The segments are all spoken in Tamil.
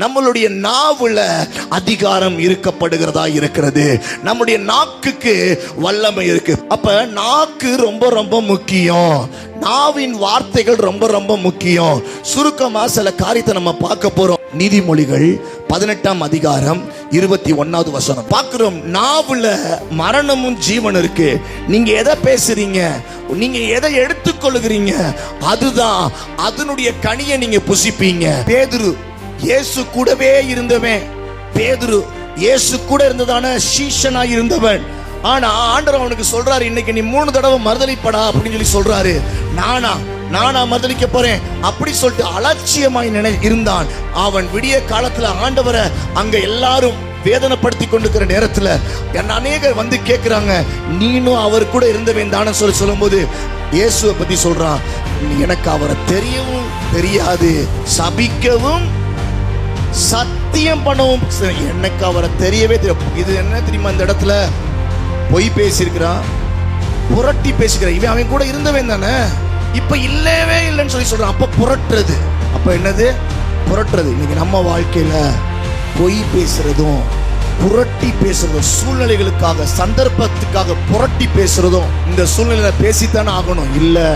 நம்மளுடைய நாவுல அதிகாரம் இருக்கப்படுகிறதா இருக்கிறது. நம்முடைய நாக்குக்கு வல்லமை இருக்கு. அப்ப நாக்கு ரொம்ப ரொம்ப முக்கியம். நாவின் வார்த்தைகள் ரொம்ப ரொம்ப முக்கியம். சுருக்கமா சில காரியத்தை நம்ம பார்க்க போறோம். நீதிமொழிகள் 18ஆம் அதிகாரம் 21வது வசனம் பார்க்கிறோம். நாவுல மரணமும் ஜீவன் இருக்கு. நீங்க எதை பேசுறீங்க, நீங்க எதை எடுத்துக்கொள்ளுகிறீங்க, அதுதான் அதனுடைய கனியை நீங்க புசிப்பீங்க. பேதுரு இயேசு கூடவே இருந்தவன். பேதுரு இயேசு கூட இருந்ததான சீஷனா இருந்தவன். ஆனா ஆண்டவர் அவனுக்கு சொல்றாரு, இன்னைக்கு நீ 3 தடவை மறுதலிப்படா அப்படின்னு சொல்லி சொல்றாரு. நானா மறுதலிக்க போறேன் அப்படி சொல்லிட்டு அலட்சியமாய் இருந்தான். அவன் விடிய காலத்துல ஆண்டவரை அங்க எல்லாரும் வேதனைப்படுத்தி கொண்டிருக்கிற நேரத்துல அநேகர் வந்து கேட்கிறாங்க, நீனும் அவர் கூட இருந்தவன் தானே சொல்லும்போது இயேசுவை பத்தி சொல்றான், எனக்கு அவரை தெரியவும் தெரியாது, சபிக்கவும் சத்தியம் பண்ணவும் எனக்கு அவரை தெரியவே தெரியும். இது என்ன தெரியுமா, இந்த இடத்துல பொய் பேசியிருக்கிறான், புரட்டி பேசிக்கிறான். இவன் அவன் கூட இருந்தவன் தானே, இப்ப இல்லவே இல்லைன்னு சொல்றான். அப்ப புரட்டுறது, அப்ப என்னது புரட்டுறது. இன்னைக்கு நம்ம வாழ்க்கையில பொய் பேசுறதும் புரட்டி பேசுறதும், சூழ்நிலைகளுக்காக சந்தர்ப்பத்துக்காக புரட்டி பேசுறதும், இந்த சூழ்நிலை பேசித்தானே ஆகணும். இல்ல,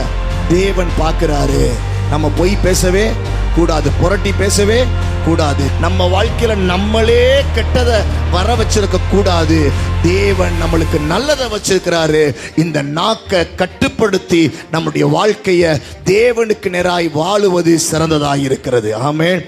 தேவன் பார்க்கிறாரு. நம்ம பொய் பேசவே கூடாது, புரட்டி பேசவே கூடாது. நம்ம வாழ்க்கையில நம்மளே கெட்டதை வர வச்சிருக்க கூடாது. தேவன் நம்மளுக்கு நல்லதை வச்சிருக்கிறாரு. இந்த நாக்கை கட்டுப்படுத்தி நம்முடைய வாழ்க்கையை தேவனுக்கு நேராய் வாழுவது சிறந்ததாய் இருக்கிறது. ஆமென்.